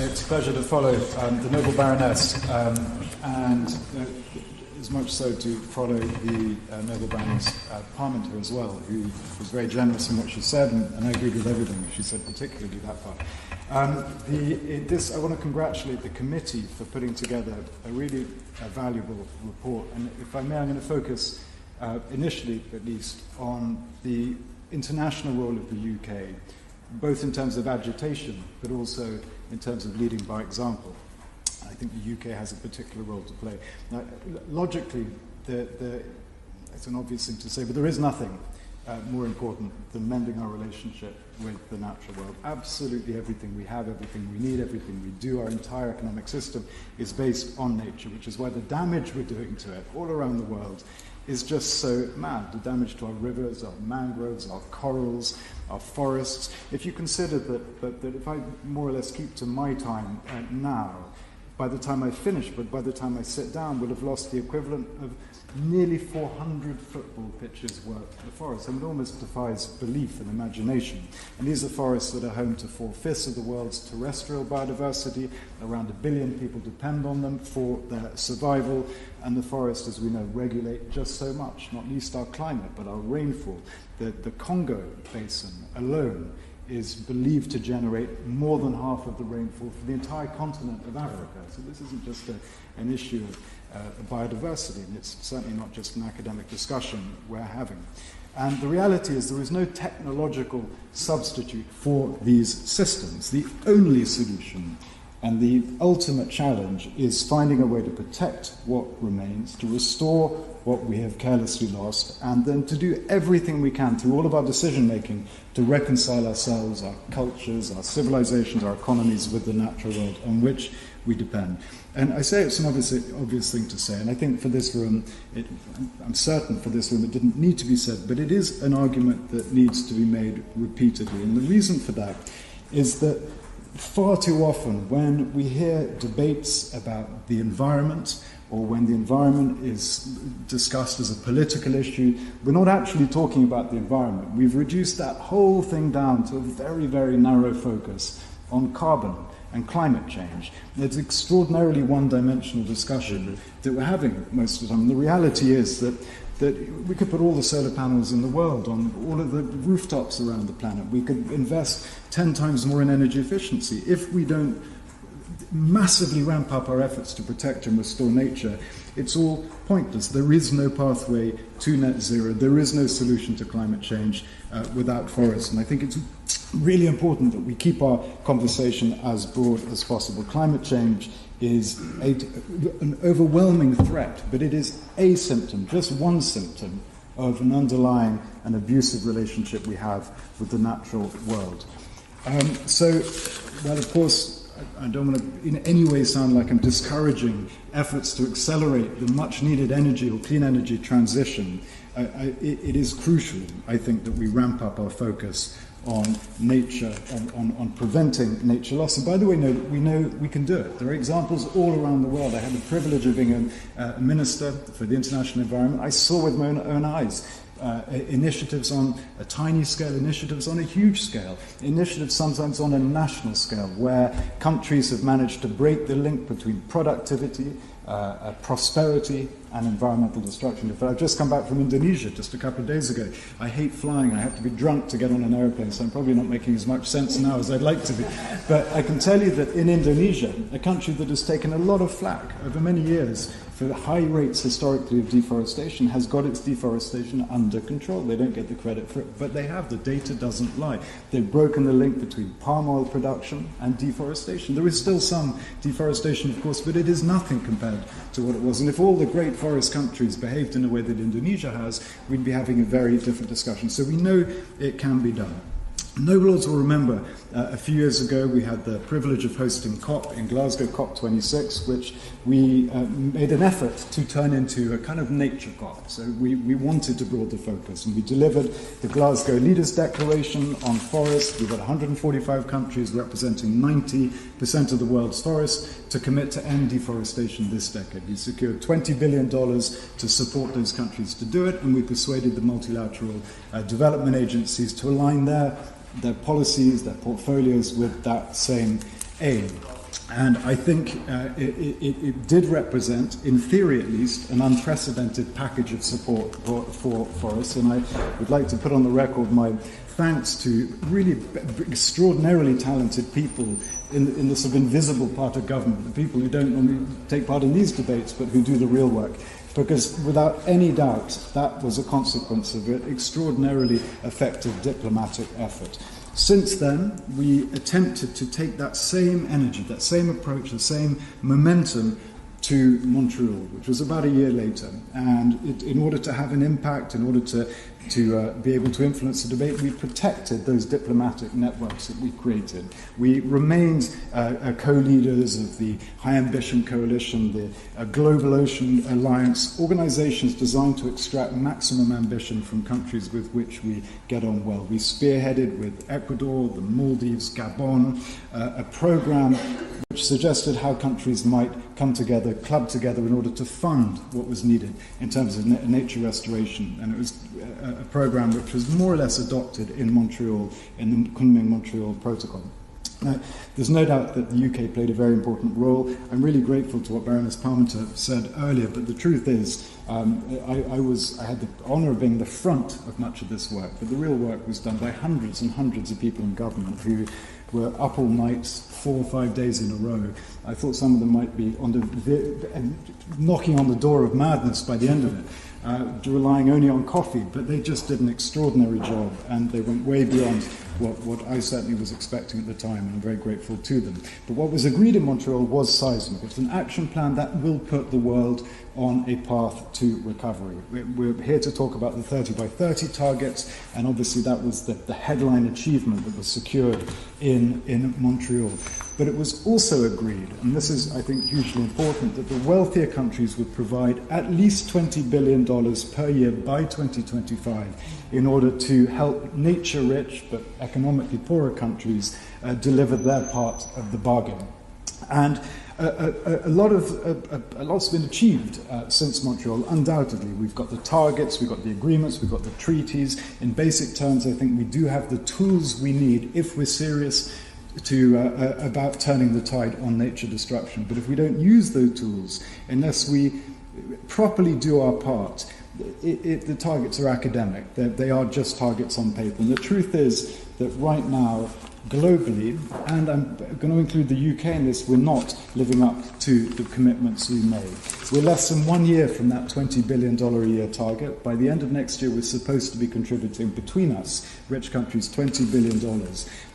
It's a pleasure to follow the Noble Baroness, and as much so to follow the Noble Baroness Parmenter as well, who was very generous in what she said, and I agreed with everything she said, particularly that part. I want to congratulate the committee for putting together a really valuable report, and if I may, I'm going to focus initially, at least, on the international role of the UK, both in terms of agitation, but also in terms of leading by example. I think the UK has a particular role to play. Now, logically, it's an obvious thing to say, but there is nothing more important than mending our relationship with the natural world. Absolutely everything we have, everything we need, everything we do, our entire economic system is based on nature, which is why the damage we're doing to it all around the world is just so mad. The damage to our rivers, our mangroves, our corals, our forests. If you consider that if I more or less keep to my time now, by the time I finish, but by the time I sit down, we'll have lost the equivalent of nearly 400 football pitches worth of forest. And it almost defies belief and imagination. And these are forests that are home to 4/5 of the world's terrestrial biodiversity. Around 1 billion people depend on them for their survival. And the forests, as we know, regulate just so much, not least our climate, but our rainfall. The Congo Basin alone is believed to generate more than half of the rainfall for the entire continent of Africa. So this isn't just an issue of biodiversity, and it's certainly not just an academic discussion we're having. And the reality is there is no technological substitute for these systems. The only solution and the ultimate challenge is finding a way to protect what remains, to restore what we have carelessly lost, and then to do everything we can through all of our decision-making to reconcile ourselves, our cultures, our civilizations, our economies with the natural world on which we depend. And I say it's an obvious thing to say, and I think for this room, I'm certain for this room it didn't need to be said, but it is an argument that needs to be made repeatedly. And the reason for that is that far too often when we hear debates about the environment, or when the environment is discussed as a political issue, we're not actually talking about the environment. We've reduced that whole thing down to a very, very narrow focus on carbon and climate change. It's an extraordinarily one-dimensional discussion that we're having most of the time. The reality is that we could put all the solar panels in the world on all of the rooftops around the planet. We could invest 10 times more in energy efficiency. If we don't massively ramp up our efforts to protect and restore nature, it's all pointless. There is no pathway to net zero. There is no solution to climate change without forests. And I think it's really important that we keep our conversation as broad as possible. Climate change is an overwhelming threat, but it is a symptom, just one symptom, of an underlying and abusive relationship we have with the natural world. Well, of course, I don't want to in any way sound like I'm discouraging efforts to accelerate the much-needed energy or clean energy transition. It is crucial, I think, that we ramp up our focus on nature, on preventing nature loss. And by the way, we know we can do it. There are examples all around the world. I had the privilege of being a minister for the international environment. I saw with my own eyes initiatives on a tiny scale, initiatives on a huge scale, initiatives sometimes on a national scale, where countries have managed to break the link between productivity, prosperity, and environmental destruction. In fact, I've just come back from Indonesia just a couple of days ago. I hate flying. I have to be drunk to get on an airplane, so I'm probably not making as much sense now as I'd like to be. But I can tell you that in Indonesia, a country that has taken a lot of flack over many years for high rates historically of deforestation, has got its deforestation under control. They don't get the credit for it, but they have. The data doesn't lie. They've broken the link between palm oil production and deforestation. There is still some deforestation, of course, but it is nothing compared to what it was. And if all the great forest countries behaved in a way that Indonesia has, we'd be having a very different discussion. So we know it can be done. Nobles will remember a few years ago we had the privilege of hosting COP in Glasgow, COP26, which we made an effort to turn into a kind of nature COP. So we wanted to broaden the focus, and we delivered the Glasgow Leaders Declaration on forests. We've got 145 countries representing 90% of the world's forests to commit to end deforestation this decade. We secured $20 billion to support those countries to do it, and we persuaded the multilateral development agencies to align their policies, their portfolios with that same aim. And I think it did represent, in theory at least, an unprecedented package of support for us. And I would like to put on the record my thanks to really extraordinarily talented people in the sort of invisible part of government, the people who don't normally take part in these debates, but who do the real work. Because without any doubt, that was a consequence of an extraordinarily effective diplomatic effort. Since then, we attempted to take that same energy, that same approach, the same momentum to Montreal, which was about a year later. And in order to have an impact, in order to be able to influence the debate, we protected those diplomatic networks that we created. We remained co-leaders of the High Ambition Coalition, the Global Ocean Alliance, organizations designed to extract maximum ambition from countries with which we get on well. We spearheaded with Ecuador, the Maldives, Gabon, a program which suggested how countries might come together, club together in order to fund what was needed in terms of nature restoration. And it was a program which was more or less adopted in Montreal, in the Kunming-Montreal Protocol. Now, there's no doubt that the UK played a very important role. I'm really grateful to what Baroness Parmenter said earlier, but the truth is, I had the honour of being the front of much of this work, but the real work was done by hundreds and hundreds of people in government who were up all night, 4 or 5 days in a row. I thought some of them might be knocking on the door of madness by the end of it, relying only on coffee, but they just did an extraordinary job, and they went way beyond what I certainly was expecting at the time, and I'm very grateful to them. But what was agreed in Montreal was seismic. It's an action plan that will put the world on a path to recovery. We're here to talk about the 30 by 30 targets, and obviously that was the headline achievement that was secured in Montreal. But it was also agreed, and this is, I think, hugely important, that the wealthier countries would provide at least $20 billion per year by 2025 in order to help nature-rich but economically poorer countries deliver their part of the bargain. And a lot's been achieved since Montreal, undoubtedly. We've got the targets, we've got the agreements, we've got the treaties. In basic terms, I think we do have the tools we need if we're serious about turning the tide on nature destruction. But if we don't use those tools, unless we properly do our part, the targets are academic. They are just targets on paper. And the truth is that right now, globally, and I'm going to include the UK in this, we're not living up to the commitments we made. We're less than 1 year from that $20 billion a year target. By the end of next year, we're supposed to be contributing, between us, rich countries, $20 billion.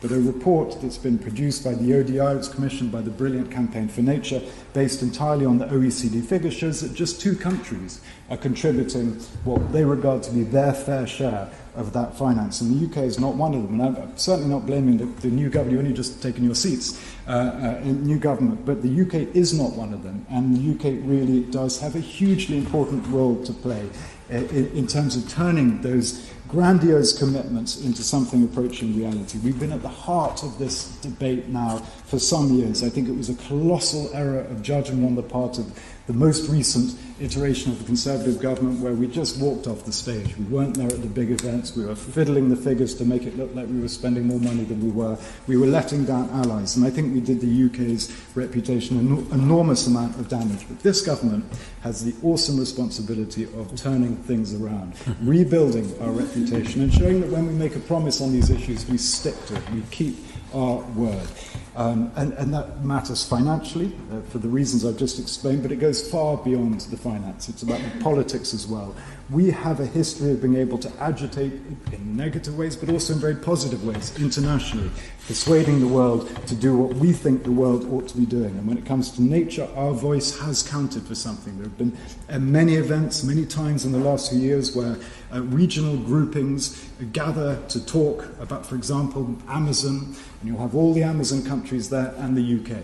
But a report that's been produced by the ODI, it's commissioned by the Brilliant Campaign for Nature, based entirely on the OECD figures, shows that just 2 countries are contributing what they regard to be their fair share of that finance, and the UK is not one of them. And I'm certainly not blaming the new government. You've only just taken your seats in new government, but the UK is not one of them, and the UK really does have a hugely important role to play in terms of turning those grandiose commitments into something approaching reality. We've been at the heart of this debate now for some years. I think it was a colossal error of judgment on the part of the most recent iteration of the Conservative government, where we just walked off the stage. We weren't there at the big events. We were fiddling the figures to make it look like we were spending more money than we were. We were letting down allies, and I think we did the UK's reputation an enormous amount of damage. But this government has the awesome responsibility of turning things around, rebuilding our reputation, and showing that when we make a promise on these issues, we stick to it, we keep our word. And that matters financially, for the reasons I've just explained, but it goes far beyond the finance. It's about the politics as well. We have a history of being able to agitate in negative ways, but also in very positive ways, internationally, persuading the world to do what we think the world ought to be doing. And when it comes to nature, our voice has counted for something. There have been many events, many times in the last few years, where regional groupings gather to talk about, for example, Amazon, and you'll have all the Amazon countries there and the UK.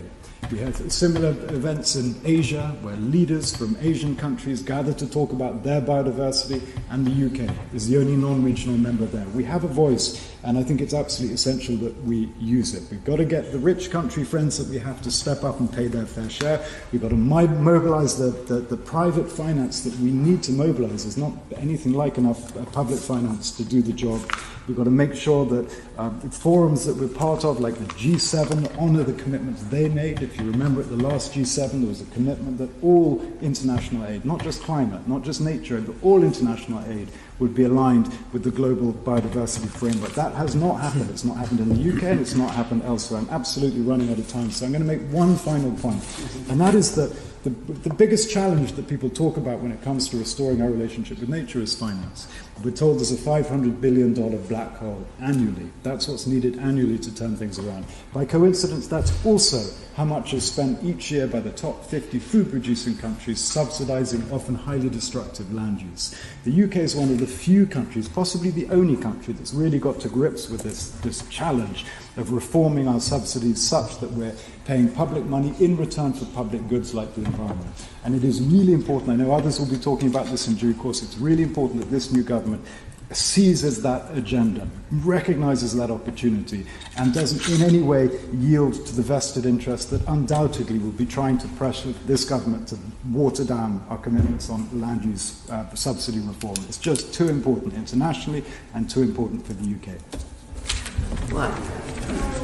We have similar events in Asia, where leaders from Asian countries gather to talk about their biodiversity, and the UK is the only non-regional member there. We have a voice, and I think it's absolutely essential that we use it. We've got to get the rich country friends that we have to step up and pay their fair share. We've got to mobilize the private finance that we need to mobilize. There's not anything like enough public finance to do the job. We've got to make sure that the forums that we're part of, like the G7, honour the commitments they made. if you remember at the last G7, there was a commitment that all international aid, not just climate, not just nature aid, but all international aid would be aligned with the global biodiversity framework. That has not happened. It's not happened in the UK, and it's not happened elsewhere. I'm absolutely running out of time, so I'm going to make one final point, and that is that the biggest challenge that people talk about when it comes to restoring our relationship with nature is finance. We're told there's a $500 billion black hole annually. That's what's needed annually to turn things around. By coincidence, that's also how much is spent each year by the top 50 food-producing countries subsidizing often highly destructive land use. The UK is one of the few countries, possibly the only country, that's really got to grips with this challenge of reforming our subsidies such that we're paying public money in return for public goods like the environment. And it is really important, I know others will be talking about this in due course, it's really important that this new government seizes that agenda, recognizes that opportunity, and doesn't in any way yield to the vested interest that undoubtedly will be trying to pressure this government to water down our commitments on land use subsidy reform. It's just too important internationally and too important for the UK. Wow.